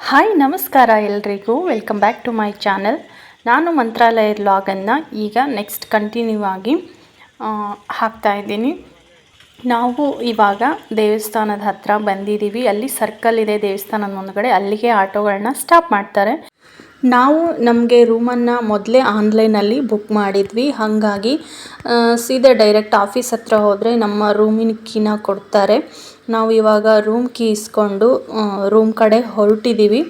Hi ನಮಸ್ಕಾರ ಎಲ್ರಿಗೂ welcome back to my channel. ನಾನು ಮಂತ್ರಾಲಯ ವ್ಲಾಗನ್ನು ಈಗ ನೆಕ್ಸ್ಟ್ ಕಂಟಿನ್ಯೂ ಆಗಿ ಹಾಕ್ತಾಯಿದ್ದೀನಿ. ನಾವು ಇವಾಗ ದೇವಸ್ಥಾನದ ಹತ್ರ ಬಂದಿದ್ದೀವಿ. ಅಲ್ಲಿ ಸರ್ಕಲ್ ಇದೆ ದೇವಸ್ಥಾನದ ಮುಂದ್ಗಡೆ, ಅಲ್ಲಿಗೆ ಆಟೋಗಳನ್ನ ಸ್ಟಾಪ್ ಮಾಡ್ತಾರೆ. ನಾವು ನಮಗೆ ರೂಮನ್ನು ಮೊದಲೇ ಆನ್ಲೈನಲ್ಲಿ ಬುಕ್ ಮಾಡಿದ್ವಿ, ಹಾಗಾಗಿ ಸೀದಾ ಡೈರೆಕ್ಟ್ ಆಫೀಸ್ ಹತ್ರ ಹೋದರೆ ನಮ್ಮ ರೂಮಿನ ಕೀನ ಕೊಡ್ತಾರೆ. ನಾವು ಇವಾಗ ರೂಮ್ ಕೀ ಇಸ್ಕೊಂಡು ರೂಮ್ ಕಡೆ ಹೊರಟಿದ್ದೀವಿ.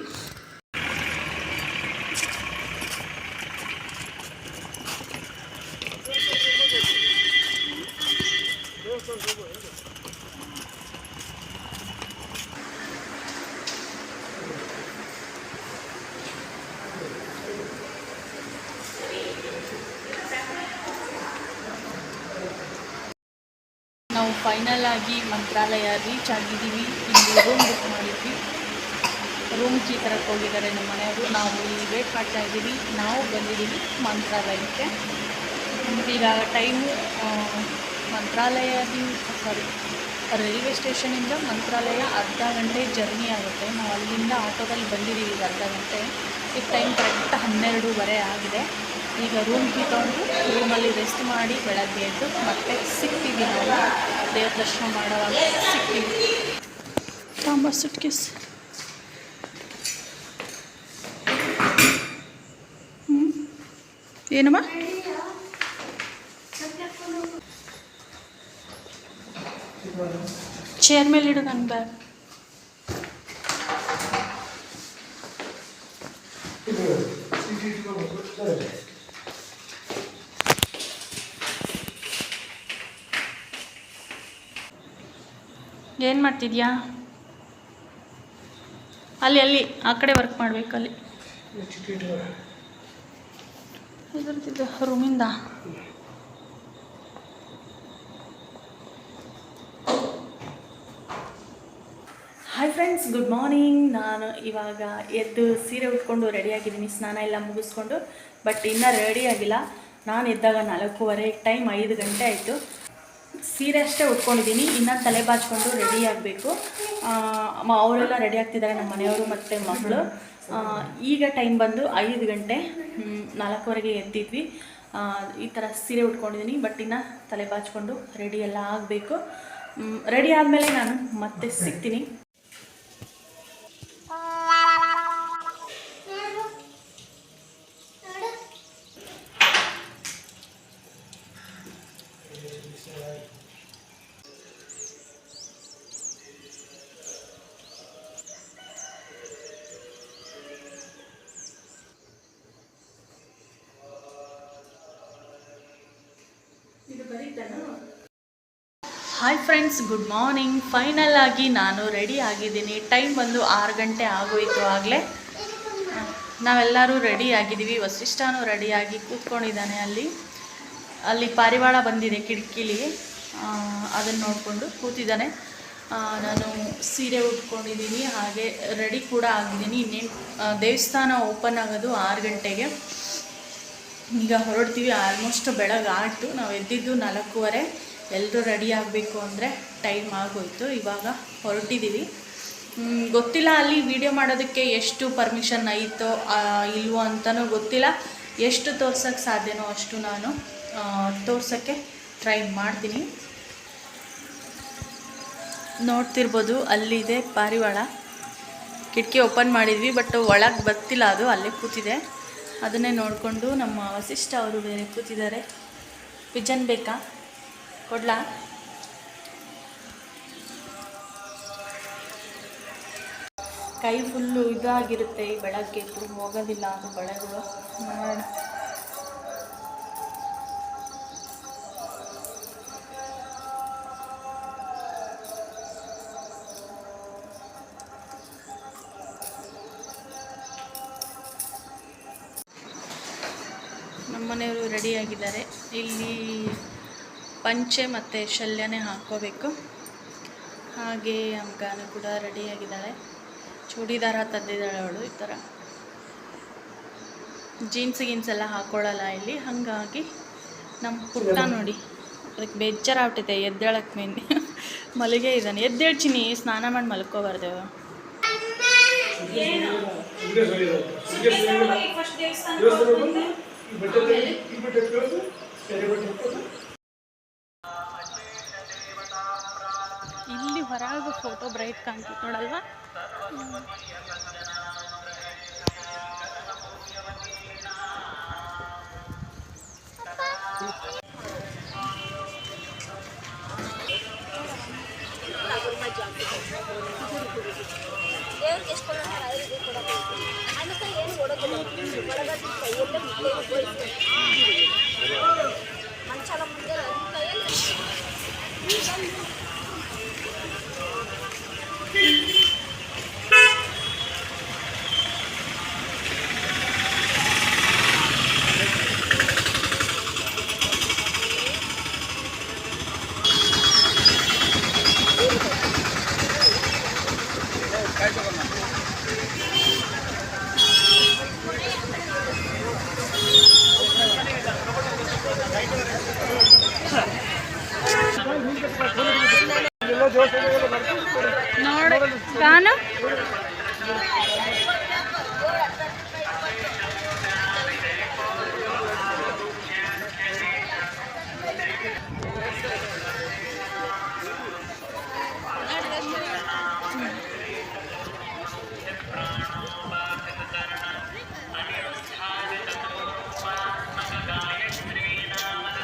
ನಾವು ಫೈನಲ್ ಆಗಿ ಮಂತ್ರಾಲಯ ರೀಚ್ ಆಗಿದ್ದೀವಿ. ಇಲ್ಲಿ ರೂಮ್ ಬುಕ್ ಮಾಡಿದ್ವಿ. ರೂಮ್ ಕೀ ತರಕ್ಕೆ ಹೋಗಿದ್ದಾರೆ ನಮ್ಮ ಮನೆಯವರು. ನಾವು ಇಲ್ಲಿ ವೇಟ್ ಮಾಡ್ತಾ ಇದ್ದೀವಿ. ನಾವು ಬಂದಿದ್ದೀವಿ ಮಂತ್ರಾಲಯಕ್ಕೆ. ಈಗ ಟೈಮು ರೈಲ್ವೆ ಸ್ಟೇಷನಿಂದ ಮಂತ್ರಾಲಯ ಅರ್ಧ ಗಂಟೆ ಜರ್ನಿ ಆಗುತ್ತೆ. ನಾವು ಅಲ್ಲಿಂದ ಆಟೋದಲ್ಲಿ ಬಂದಿದ್ದೀವಿ ಈಗ ಅರ್ಧ ಗಂಟೆ. ಈಗ ಟೈಮ್ ಕರೆಕ್ಟ್ 12:30 ಆಗಿದೆ. ಈಗ ರೂಮ್ ಕೀ ತಗೊಂಡು ರೂಮಲ್ಲಿ ರೆಸ್ಟ್ ಮಾಡಿ ಬೆಳಗ್ಗೆ ಎದ್ದು ಮತ್ತೆ ಸಿಗ್ತೀವಿ. ನಾವು ದೇವ್ರ ದರ್ಶನ ಮಾಡುವಾಗ ಸಿಗ್ತೀವಿ. ಸುಟ್ಕೇಸ್ ಏನಮ್ಮ? ಚೇರ್ ಮೇಲೆ ಇಡು ನನ್ನ ಬ್ಯಾಗ್. ಏನು ಮಾಡ್ತಿದ್ಯಾ? ಅಲ್ಲಿ ಆ ಕಡೆ ವರ್ಕ್ ಮಾಡಬೇಕು. ಅಲ್ಲಿ ಇದ್ರದ್ದು ರೂಮಿಂದ ಹಾಯ್ ಫ್ರೆಂಡ್ಸ್, ಗುಡ್ ಮಾರ್ನಿಂಗ್. ನಾನು ಇವಾಗ ಎದ್ದು ಸೀರೆ ಉಟ್ಕೊಂಡು ರೆಡಿಯಾಗಿದ್ದೀನಿ. ಸ್ನಾನ ಎಲ್ಲ ಮುಗಿಸ್ಕೊಂಡು, ಬಟ್ ಇನ್ನೂ ರೆಡಿ ಆಗಿಲ್ಲ. ನಾನು ಎದ್ದಾಗ 4:15, ಟೈಮ್ 5 ಗಂಟೆ ಆಯಿತು. ಸೀರೆ ಅಷ್ಟೇ ಉಟ್ಕೊಂಡಿದ್ದೀನಿ, ಇನ್ನು ತಲೆ ಬಾಚ್ಕೊಂಡು ರೆಡಿ ಆಗಬೇಕು. ಅವರೆಲ್ಲ ರೆಡಿ ಆಗ್ತಿದ್ದಾರೆ, ನಮ್ಮ ಮನೆಯವರು ಮತ್ತು ಮಕ್ಕಳು. ಈಗ ಟೈಮ್ ಬಂದು 5 ಗಂಟೆ. 4:15ಗೆ ಎದ್ದಿದ್ವಿ. ಈ ಥರ ಸೀರೆ ಉಟ್ಕೊಂಡಿದ್ದೀನಿ, ಬಟ್ ಇನ್ನು ತಲೆ ಬಾಚ್ಕೊಂಡು ರೆಡಿ ಎಲ್ಲ ಆಗಬೇಕು. ರೆಡಿ ಆದಮೇಲೆ ನಾನು ಮತ್ತೆ ಸಿಗ್ತೀನಿ. Hi friends, good morning. Final ಆಗಿ ನಾನು ರೆಡಿ ಆಗಿದ್ದೀನಿ. ಟೈಮ್ ಬಂದು 6 ಗಂಟೆ ಆಗೋಯಿತು. ಆಗಲೇ ನಾವೆಲ್ಲರೂ ರೆಡಿ ಆಗಿದ್ದೀವಿ. ವಸಿಷ್ಠನೂ ರೆಡಿಯಾಗಿ ಕೂತ್ಕೊಂಡಿದ್ದಾನೆ. ಅಲ್ಲಿ ಪಾರಿವಾಳ ಬಂದಿದೆ ಕಿಟಕಿಲಿ, ಅದನ್ನು ನೋಡಿಕೊಂಡು ಕೂತಿದ್ದಾನೆ. ನಾನು ಸೀರೆ ಉಟ್ಕೊಂಡಿದ್ದೀನಿ, ಹಾಗೆ ರೆಡಿ ಕೂಡ ಆಗಿದ್ದೀನಿ. ಇನ್ನೇನು ದೇವಸ್ಥಾನ ಓಪನ್ ಆಗೋದು 6 ಗಂಟೆಗೆ. ಈಗ ಹೊರಡ್ತೀವಿ. ಆಲ್ಮೋಸ್ಟ್ ಬೆಳಗ್ಗೆ 8. ನಾವು ಎದ್ದಿದ್ದು 4:15. ಎಲ್ಲರೂ ರೆಡಿ ಆಗಬೇಕು ಅಂದರೆ ಟೈಮ್ ಆಗೋಯ್ತು. ಇವಾಗ ಹೊರಟಿದ್ದೀವಿ. ಗೊತ್ತಿಲ್ಲ ಅಲ್ಲಿ ವಿಡಿಯೋ ಮಾಡೋದಕ್ಕೆ ಎಷ್ಟು ಪರ್ಮಿಷನ್ ಐತೋ ಇಲ್ವೋ ಅಂತಲೂ ಗೊತ್ತಿಲ್ಲ. ಎಷ್ಟು ತೋರ್ಸೋಕ್ಕೆ ಸಾಧ್ಯನೋ ಅಷ್ಟು ನಾನು ತೋರ್ಸೋಕ್ಕೆ ಟ್ರೈ ಮಾಡ್ತೀನಿ. ನೋಡ್ತಿರ್ಬೋದು, ಅಲ್ಲಿದೆ ಪಾರಿವಾಳ. ಕಿಟಕಿ ಓಪನ್ ಮಾಡಿದ್ವಿ, ಬಟ್ ಒಳಗೆ ಬರ್ತಿಲ್ಲ, ಅದು ಅಲ್ಲೇ ಕೂತಿದೆ. ಅದನ್ನೇ ನೋಡಿಕೊಂಡು ನಮ್ಮ ವಸಿಷ್ಠ ಅವರು ಬೇರೆ ಕೂತಿದ್ದಾರೆ. ಪಿಜನ್ ಬೇಕಾ? ಕೊಡ್ಲಾ? ಕೈ ಫುಲ್ಲು ಇದಾಗಿರುತ್ತೆ ಈ ಬೆಳಗ್ಗೆ, ಹೋಗೋದಿಲ್ಲ ಅದು ಬೆಳಗ್ಗೆ. ನೋಡೋಣ. ನಮ್ಮನೆಯವರು ರೆಡಿಯಾಗಿದ್ದಾರೆ. ಇಲ್ಲಿ ಪಂಚೆ ಮತ್ತು ಶಲ್ಯನೇ ಹಾಕ್ಕೋಬೇಕು. ಹಾಗೆ ಅಮ್ಗಾನು ಕೂಡ ರೆಡಿಯಾಗಿದ್ದಾಳೆ. ಚೂಡಿದಾರ ತಂದಿದ್ದಾಳೆ ಅವಳು. ಈ ಥರ ಜೀನ್ಸ್ ಎಲ್ಲ ಹಾಕ್ಕೊಳ್ಳಲ್ಲ ಇಲ್ಲಿ, ಹಾಗಾಗಿ ನಮ್ಮ ಪುಟ್ಟ ನೋಡಿ ಅದಕ್ಕೆ ಬೇಜಾರಾಗ್ಬಿಟ್ಟೈತೆ ಎದ್ದೇಳಕ್ಕೆ. ಮಲ್ಲಿಗೆ ಇದ್ದಾನೆ, ಎದ್ದೇಳ್ಚಿನಿ, ಸ್ನಾನ ಮಾಡಿ ಮಲ್ಕೋಬಾರ್ದು. ಏನು ಫಸ್ಟ್ ದೇವಸ್ಥಾನ ಇಲ್ಲಿ ಹೊರಗೆ ಫೋಟೋ ಬ್ರೈಟ್ ಕಾಣ್ತಿತ್ತು ನೋಡಲ್ವಾ. ನೋಡಿ ಕಾನು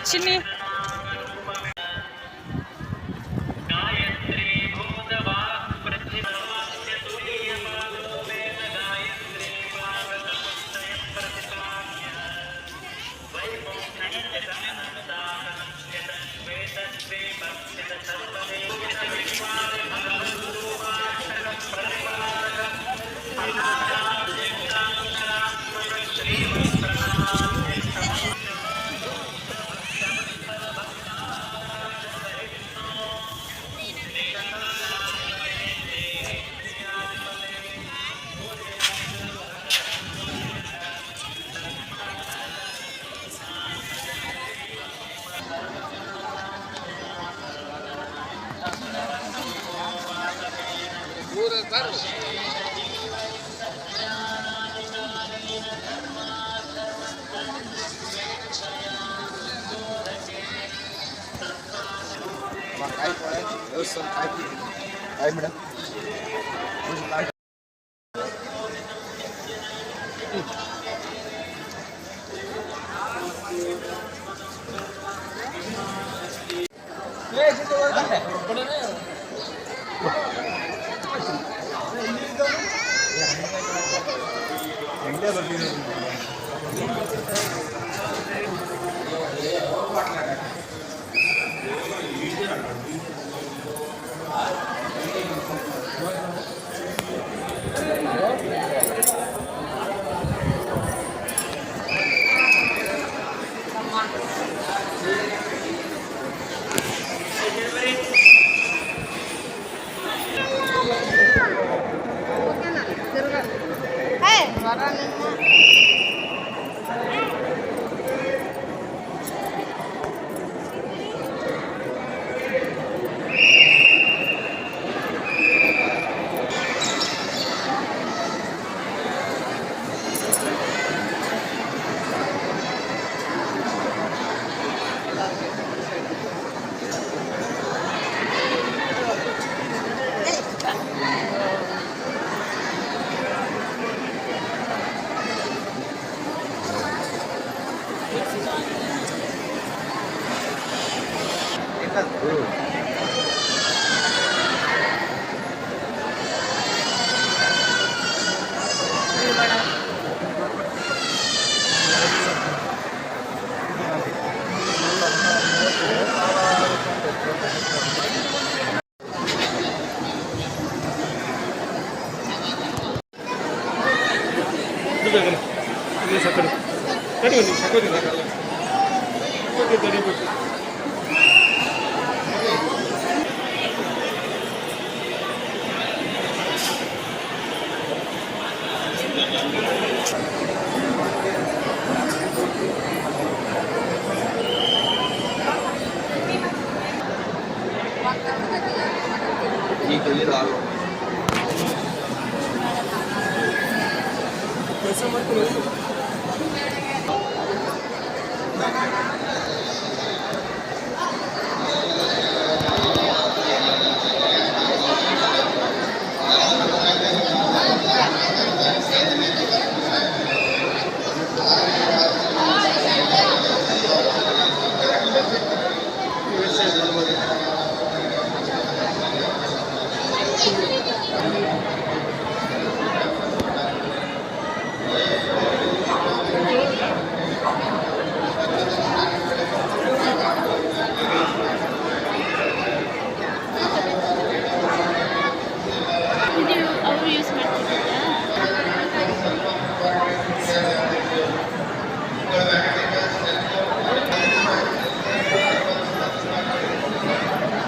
ಚಿನ್ನಿ Ay, madam.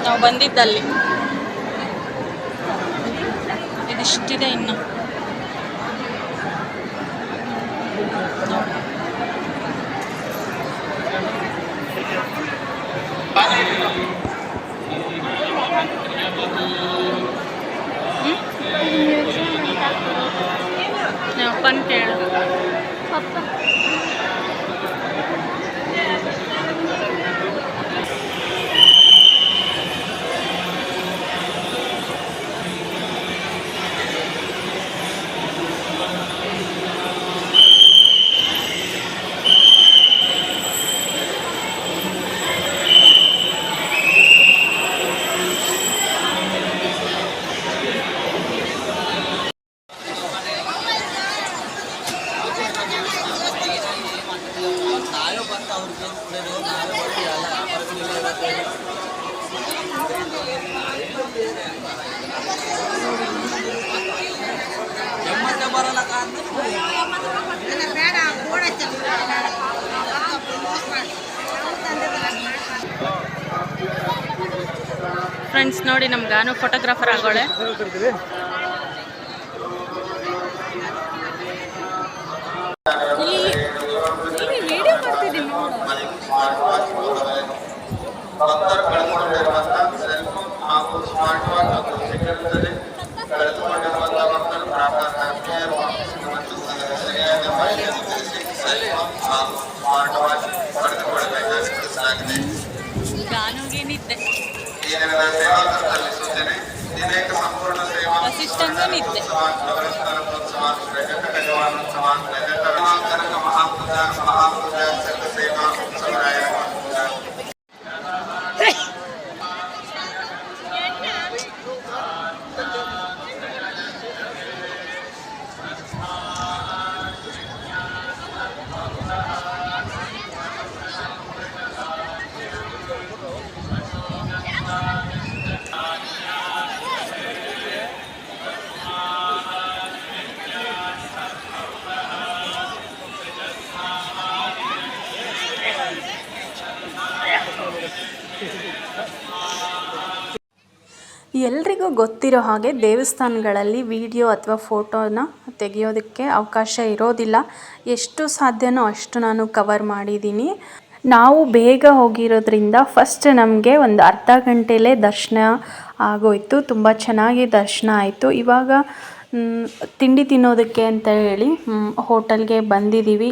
ನಾವು ಬಂದಿದ್ದಲ್ಲಿ ಇದಿಷ್ಟಿದೆ ಇನ್ನು. ಅಪ್ಪನ ಕೇಳು. ಪಪ್ಪ ಫ್ರೆಂಡ್ಸ್ ನೋಡಿ, ನಮ್ಮ ಗಾನು ಫೋಟೋಗ್ರಾಫರ್ ಆಗೋಳೆ. ವಿಡಿಯೋ ಮಾಡ್ತಿದ್ದೀನಿ ನೋಡು. ಗಾನುಗೆ ನಿದ್ದೆ, ವಸಿಷ್ಠಂಗೂ ನಿದ್ದೆ. ಎಲ್ರಿಗೂ ಗೊತ್ತಿರೋ ಹಾಗೆ ದೇವಸ್ಥಾನಗಳಲ್ಲಿ ವಿಡಿಯೋ ಅಥವಾ ಫೋಟೋನ ತೆಗೆಯೋದಕ್ಕೆ ಅವಕಾಶ ಇರೋದಿಲ್ಲ. ಎಷ್ಟು ಸಾಧ್ಯನೋ ಅಷ್ಟು ನಾನು ಕವರ್ ಮಾಡಿದ್ದೀನಿ. ನಾವು ಬೇಗ ಹೋಗಿರೋದ್ರಿಂದ ಫಸ್ಟ್ ನಮಗೆ ಒಂದು ಅರ್ಧ ಗಂಟೆಲೇ ದರ್ಶನ ಆಗೋಯಿತು. ತುಂಬ ಚೆನ್ನಾಗಿ ದರ್ಶನ ಆಯಿತು. ಇವಾಗ ತಿಂಡಿ ತಿನ್ನೋದಕ್ಕೆ ಅಂತ ಹೇಳಿ ಹೋಟೆಲ್ಗೆ ಬಂದಿದ್ದೀವಿ.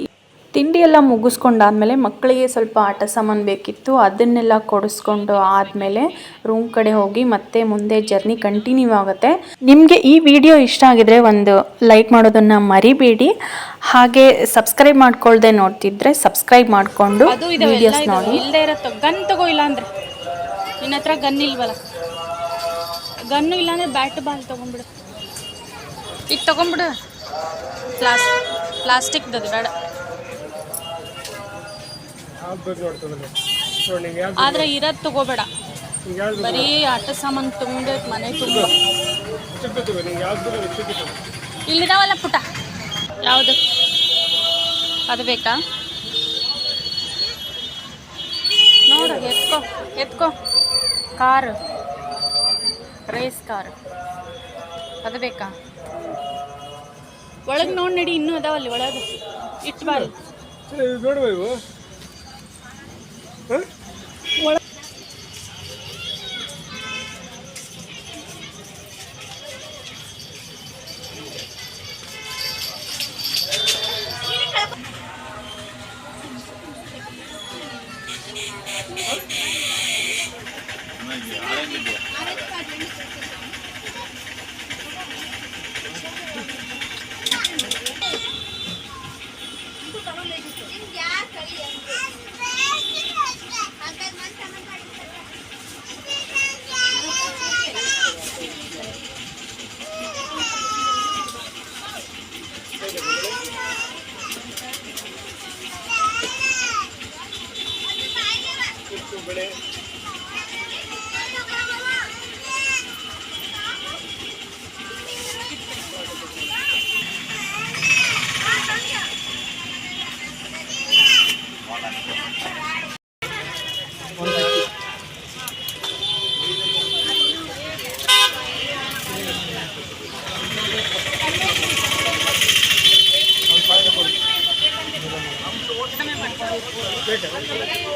ತಿಂಡಿ ಎಲ್ಲ ಮುಗಿಸ್ಕೊಂಡಾದ್ಮೇಲೆ ಮಕ್ಕಳಿಗೆ ಸ್ವಲ್ಪ ಆಟ ಸಾಮಾನು ಬೇಕಿತ್ತು, ಅದನ್ನೆಲ್ಲ ಕೊಡಿಸ್ಕೊಂಡು ಆದಮೇಲೆ ರೂಮ್ ಕಡೆ ಹೋಗಿ ಮತ್ತೆ ಮುಂದೆ ಜರ್ನಿ ಕಂಟಿನ್ಯೂ ಆಗುತ್ತೆ. ನಿಮಗೆ ಈ ವಿಡಿಯೋ ಇಷ್ಟ ಆಗಿದ್ರೆ ಒಂದು ಲೈಕ್ ಮಾಡೋದನ್ನು ಮರಿಬೇಡಿ. ಹಾಗೆ ಸಬ್ಸ್ಕ್ರೈಬ್ ಮಾಡ್ಕೊಳ್ದೆ ನೋಡ್ತಿದ್ರೆ ಸಬ್ಸ್ಕ್ರೈಬ್ ಮಾಡಿಕೊಂಡು ವಿಡಿಯೋಸ್ ನೋಡಿ. ಇಲ್ಲದೆ ಇರತ್ತೋ ಗನ್ ತಗೋ, ಇಲ್ಲ ಅಂದರೆ ನಿನ್ನ ಹತ್ರ ಗನ್ ಇಲ್ವಲ್ಲ, ಗನ್ನು ಇಲ್ಲಾಂದರೆ ಬ್ಯಾಟ್ ಬಾಲ್ ತೊಗೊಂಡ್ಬಿಡು. ಈಗ ತೊಗೊಂಡ್ಬಿಡು, ಪ್ಲಾಸ್ಟಿಕ್ದದು ಬೇಡ. ಆದ್ರೆ ಇರೋದು ತಗೋಬೇಡ, ಬರೀ ಆಟ ಸಾಮಾನು ತುಂಬ ಮನೆ ತುಂಬ ಇಲ್ಲಿದಾವಲ್ಲ ಪುಟ. ಯಾವುದು ಅದು ಬೇಕಾ ನೋಡು, ಎತ್ಕೋ ಕಾರು, ರೇಸ್ ಕಾರ್ ಅದು ಬೇಕಾ? ಒಳಗೆ ನೋಡಿ ನಡಿ, ಇನ್ನೂ ಅದಾವಲ್ಲಿ ಒಳಗೆ ಇಟ್ಟು ಬಾರಿ.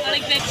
ಒಳಗೆ ಬೇಕು